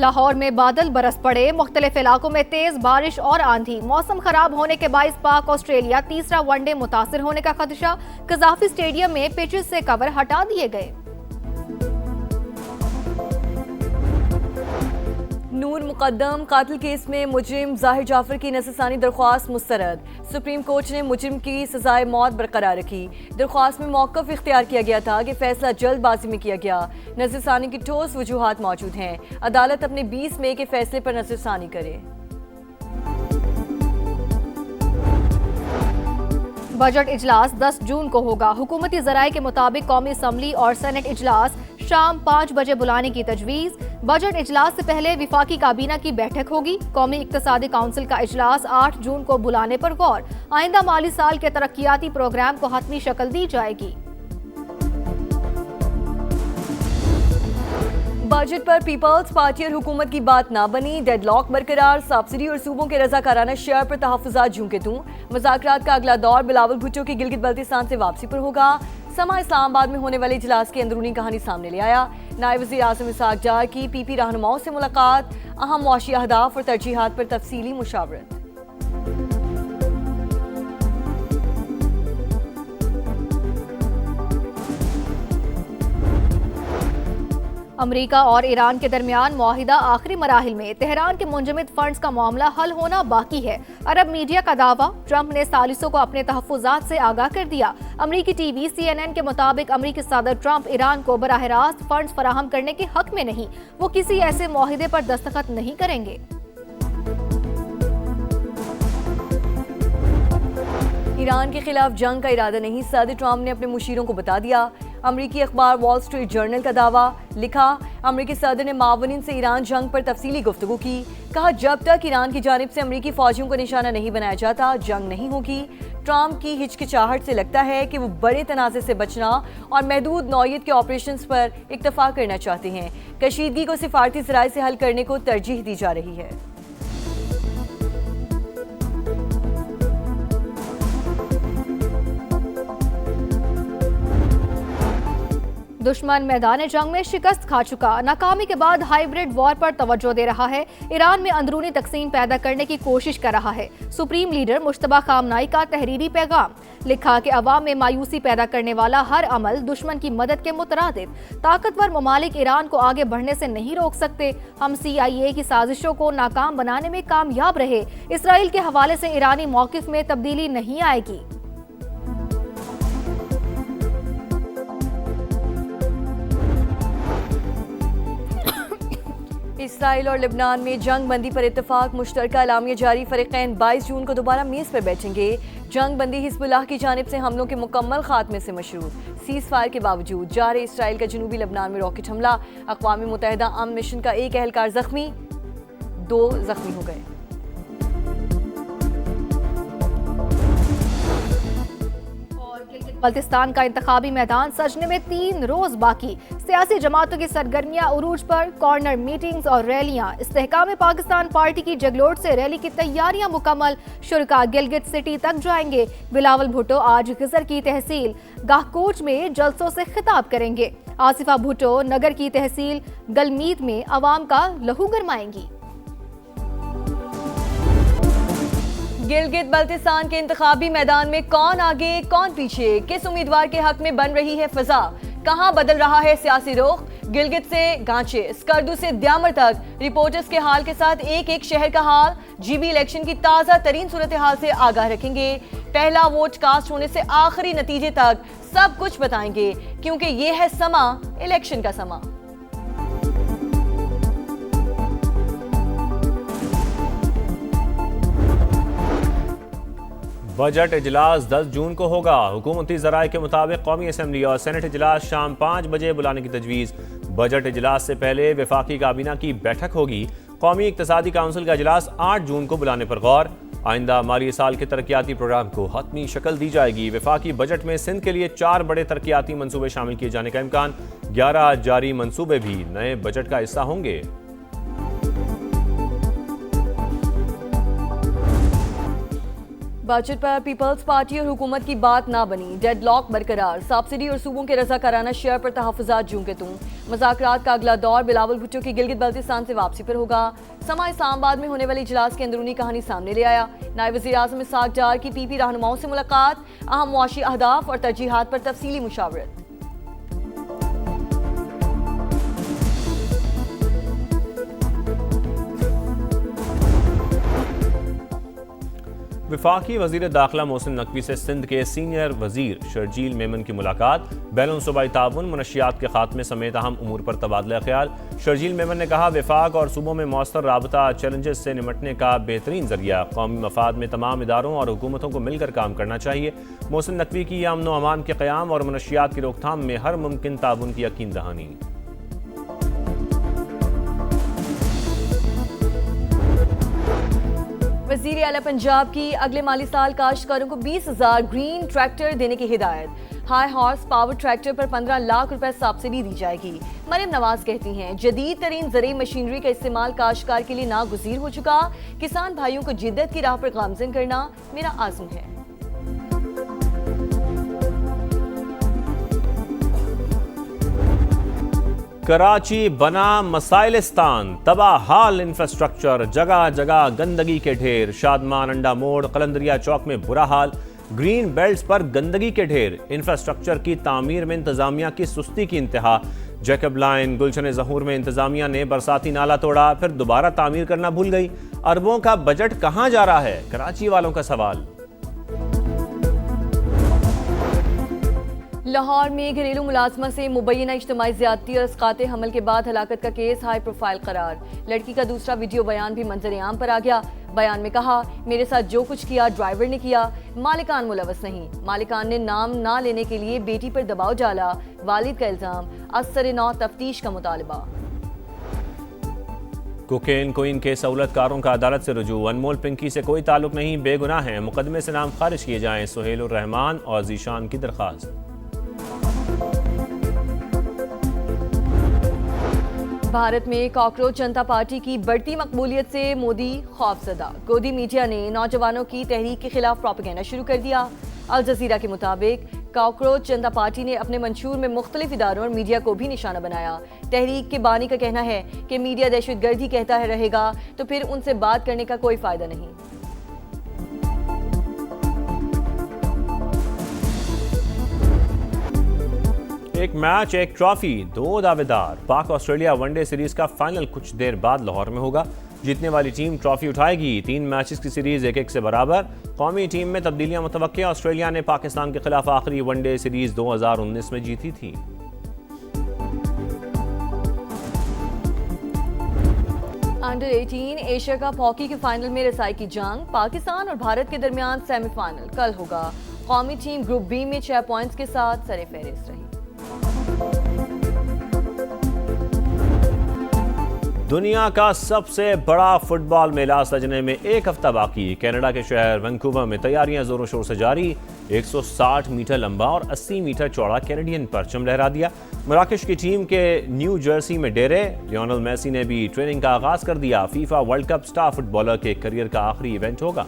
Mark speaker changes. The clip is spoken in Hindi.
Speaker 1: लाहौर में बादल बरस पड़े, मुख्तलिफ इलाकों में तेज बारिश और आंधी। मौसम खराब होने के बाइस पाक ऑस्ट्रेलिया तीसरा वनडे मुतासिर होने का खदशा। कजाफी स्टेडियम में पिचेस से कवर हटा दिए गए।
Speaker 2: नूर मुकद्दम कातिल केस में मुजरिम जाहिर जाफर की नज़रसानी दरख्वास्त मुस्तरद। सुप्रीम कोर्ट ने मुजरिम की सजाए मौत बरकरार रखी। दरख्वास्त में मौक़िफ़ इख्तियार किया गया था कि फैसला जल्दबाजी में किया गया। नज़रसानी की ठोस वजूहात मौजूद हैं। अदालत अपने 20 मई के फैसले पर नज़रसानी करे।
Speaker 1: बजट इजलास 10 जून को होगा। हुकूमती ज़राए के मुताबिक कौमी असम्बली और सेनेट इजलास शाम 5 बजे बुलाने की तजवीज़। बजट इजलास से पहले विफाकी काबीना की बैठक होगी। कौमी इक्तसादी काउंसिल का इजलास 8 जून को बुलाने पर गौर। आइंदा माली साल के तरक्याती प्रोग्राम को हतमी शक्ल दी जाएगी।
Speaker 2: बजट पर पीपल्स पार्टी और हुकूमत की बात ना बनी। डेडलॉक बरकरार। सब्सिडी और सूबों के रजाकाराना शेयर पर तहफ़्फ़ुज़ात झुमके तू। मुज़ाकरात का अगला दौर बिलावल भुट्टो की गिलगित बल्तिस्तान से वापसी पर होगा। समा इस्लामाबाद में होने वाले इजलास की अंदरूनी कहानी सामने ले आया। नायब वज़ीर आज़म इसहाक़ डार की पीपी रहनुमाओं से मुलाकात। अहम मुआशी अहदाफ और तरजीहात पर तफसीली मुशावरत।
Speaker 1: अमरीका और ईरान के दरमियान मुआहिदा आखिरी मराहिल में। तेहरान के मुंजमद फंड्स का मामला हल होना बाकी है। अरब मीडिया का दावा, ट्रंप ने सालिसों को अपने तहफ़्फ़ुज़ात से आगाह कर दिया। अमरीकी टीवी CNN के मुताबिक अमरीकी सदर ट्रंप ईरान को बराह रास्त फंड्स फराहम करने के हक में नहीं। वो किसी ऐसे मुआहिदे पर दस्तखत नहीं करेंगे।
Speaker 2: ईरान के खिलाफ जंग का इरादा नहीं, सदर ट्रंप ने अपने मुशीरों को बता दिया। अमरीकी अखबार वॉल स्ट्रीट जर्नल का दावा, लिखा अमरीकी सदर ने मावनिन से ईरान जंग पर तफसीली गुफ्तगू की। कहा जब तक ईरान की जानिब से अमरीकी फौजियों को निशाना नहीं बनाया जाता जंग नहीं होगी। ट्रंप की हिचकिचाहट से लगता है कि वो बड़े तनाज़े से बचना और महदूद नौयत के ऑपरेशंस पर इक्तफा करना चाहते हैं। कशीदगी को सिफारती ज़राए से हल करने को तरजीह दी जा रही है।
Speaker 1: दुश्मन मैदान जंग में शिकस्त खा चुका। नाकामी के बाद हाइब्रिड वॉर पर तवज्जो दे रहा है। ईरान में अंदरूनी तकसीम पैदा करने की कोशिश कर रहा है। सुप्रीम लीडर मुश्तबा खामनाई का तहरीरी पैगाम, लिखा कि अवाम में मायूसी पैदा करने वाला हर अमल दुश्मन की मदद के मुतरादिफ। ताकतवर ममालिक ईरान को आगे बढ़ने से नहीं रोक सकते। हम CIA की साजिशों को नाकाम बनाने में कामयाब रहे। इसराइल के हवाले से ईरानी मौकिफ में तब्दीली नहीं आएगी।
Speaker 2: इसराइल और लिबनान में जंग बंदी पर इत्तेफाक, मुश्तरका एलामिया जारी। फरीकैन 22 जून को दोबारा मेज़ पर बैठेंगे। जंग बंदी हिज़्बुल्लाह की जानिब से हमलों के मुकम्मल खात्मे से मशरूत। सीज़ फायर के बावजूद जारी इसराइल का जनूबी लिबनान में रॉकेट हमला। अक़वाम मुत्तहिदा अमन मिशन का एक एहलकार जख्मी, 2 जख्मी हो गए।
Speaker 1: बल्तिस्तान का इंतखाबी मैदान सजने में 3 रोज बाकी। सियासी जमातों की सरगर्मियां उरूज पर। कॉर्नर मीटिंग्स और रैलियां। इस्तेहकाम पाकिस्तान पार्टी की जगलोट से रैली की तैयारियां मुकम्मल। शुरका गिलगित सिटी तक जाएंगे। बिलावल भुट्टो आज गिजर की तहसील गाहकोच में जलसों से खिताब करेंगे। आसिफा भुट्टो नगर की तहसील गलमीद में अवाम का लहू गरमाएंगी।
Speaker 2: गिलगित बल्तिस्तान के इंतखाबी मैदान में कौन आगे कौन पीछे, किस उम्मीदवार के हक में बन रही है फिजा, कहां बदल रहा है सियासी रुख। गिलगित से गांचे, स्कर्दू से द्यामर तक रिपोर्टर्स के हाल के साथ एक एक शहर का हाल। GB इलेक्शन की ताज़ा तरीन सूरत हाल से आगाह रखेंगे। पहला वोट कास्ट होने से आखिरी नतीजे तक सब कुछ बताएंगे, क्योंकि ये है समा, इलेक्शन का समा।
Speaker 3: बजट इजलास 10 जून को होगा। हुकूमती ज़राए के मुताबिक कौमी असम्बली और सेनेट इजलास शाम 5 बजे बुलाने की तजवीज़। बजट इजलास से पहले वफाकी काबीना की बैठक होगी। कौमी इक्तसादी काउंसिल का इजलास 8 जून को बुलाने पर गौर। आइंदा माली साल के तरक्याती प्रोग्राम को हतमी शक्ल दी जाएगी। वफाकी बजट में सिंध के लिए 4 बड़े तरक्याती मनसूबे शामिल किए जाने का इम्कान। 11 जारी मनसूबे भी नए बजट का हिस्सा होंगे।
Speaker 2: बजट पर पीपल्स पार्टी और हुकूमत की बात ना बनी, डेडलॉक बरकरार, सब्सिडी और सूबों के रजाकाराना शेयर पर तहफ़्फ़ुज़ात जूं के तुं। मुज़ाकरात का अगला दौर बिलावल भुट्टो की गिलगित बल्तिस्तान से वापसी पर होगा। समा इस्लामाबाद में होने वाले इजलास की अंदरूनी कहानी सामने ले आया। नायब वज़ीर आज़म इसहाक़ डार की पीपी रहनुमाओं से मुलाकात, अहम मुआशी अहदाफ और तरजीहात पर तफसीली मुशावरत।
Speaker 3: वफाकी वज़ीर दाखिला मोहसिन नकवी से सिंध के सीनियर वज़ीर शर्जील मेमन की मुलाकात, बैनुल सूबाई ताउन, मनशियात के खात्मे समेत अहम उमूर पर तबादला ख्याल। शर्जील मेमन ने कहा, वफाक और सूबों में मौसर राबता चैलेंजेस से निमटने का बेहतरीन जरिया, कौमी मफाद में तमाम इदारों और हुकूमतों को मिलकर काम करना चाहिए। मोहसिन नकवी की अमन व अमान के क़याम और मनशियात की रोकथाम में हर मुमकिन ताउन की यकीन दहानी।
Speaker 2: वज़ीर आला पंजाब की अगले माली साल काश्तकारों को 20,000 ग्रीन ट्रैक्टर देने की हिदायत। हाई हॉर्स पावर ट्रैक्टर पर 15 लाख रुपए सब्सिडी दी जाएगी। मरियम नवाज कहती हैं, जदीद तरीन ज़रूरी मशीनरी का इस्तेमाल काश्तकार के लिए नागुज़ीर हो चुका। किसान भाइयों को जिद्दत की राह पर गामज़न करना मेरा आज़म है।
Speaker 3: कराची बना मसाइलिस्तान, तबाहाल इंफ्रास्ट्रक्चर, जगह जगह गंदगी के ढेर। शादमान, अंडा मोड़, कलंदरिया चौक में बुरा हाल, ग्रीन बेल्ट्स पर गंदगी के ढेर। इंफ्रास्ट्रक्चर की तामीर में इंतजामिया की सुस्ती की इंतहा। जैकब लाइन, गुलशन ज़हूर में इंतजामिया ने बरसाती नाला तोड़ा, फिर दोबारा तामीर करना भूल गई। अरबों का बजट कहाँ जा रहा है, कराची वालों का सवाल।
Speaker 2: लाहौर में घरेलू मुलाजमा से मुबैना इज्तिमाई ज़्यादती और अस्कात हमल के बाद हलाकत का केस हाई प्रोफाइल करार। लड़की का दूसरा वीडियो बयान भी मंजर आम पर आ गया। बयान में कहा, मेरे साथ जो कुछ किया ड्राइवर ने किया, मालिकान मुलवस नहीं। मालिकान ने नाम ना लेने के लिए बेटी पर दबाव डाला, वालिद का इल्ज़ाम। असर नौ तफ्तीश का मुतालबा।
Speaker 3: कोकेन कोइन के सहूलतकारों का अदालत से रुजू, अनमोल पिंकी से कोई ताल्लुक नहीं, बेगुनाह हैं, मुकदमे से नाम खारिज किए जाएं। सुहेल रहमान और जीशान की दरख्वास्त।
Speaker 2: भारत में कॉकरोच जनता पार्टी की बढ़ती मकबूलियत से मोदी खौफजदा। गोदी मीडिया ने नौजवानों की तहरीक के खिलाफ प्रोपेगेंडा शुरू कर दिया। अल जजीरा के मुताबिक कॉकरोच जनता पार्टी ने अपने मंशूर में मुख्तलिफ इदारों और मीडिया को भी निशाना बनाया। तहरीक के बानी का कहना है कि मीडिया दहशतगर्दी कहता है रहेगा तो फिर उनसे बात करने का कोई फायदा नहीं।
Speaker 3: एक मैच, एक ट्रॉफी, दो दावेदार। पाक ऑस्ट्रेलिया वनडे सीरीज का फाइनल कुछ देर बाद लाहौर में होगा। जीतने वाली टीम ट्रॉफी उठाएगी। 3 मैचेस की सीरीज 1-1 से बराबर। कौमी टीम में तब्दीलियां मुतवक्के। ऑस्ट्रेलिया ने पाकिस्तान के खिलाफ आखिरी वनडे सीरीज 2019 में जीती थी।
Speaker 2: अंडर 18 एशिया कप हॉकी के फाइनल में रसाई की जंग। पाकिस्तान और भारत के दरमियान सेमीफाइनल कल होगा। कौमी टीम ग्रुप बी में 6 पॉइंट्स के साथ सरे-फहरिस्त रही।
Speaker 3: दुनिया का सबसे बड़ा फुटबॉल मेला सजने में 1 हफ्ता बाकी। कनाडा के शहर वैंकूवर में तैयारियां जोरों शोर से जारी। 160 मीटर लंबा और 80 मीटर चौड़ा कैनेडियन परचम लहरा दिया। मराकश की टीम के न्यू जर्सी में डेरे। लियोनेल मेसी ने भी ट्रेनिंग का आगाज कर दिया। FIFA world cup star footballer के करियर का आखिरी इवेंट होगा।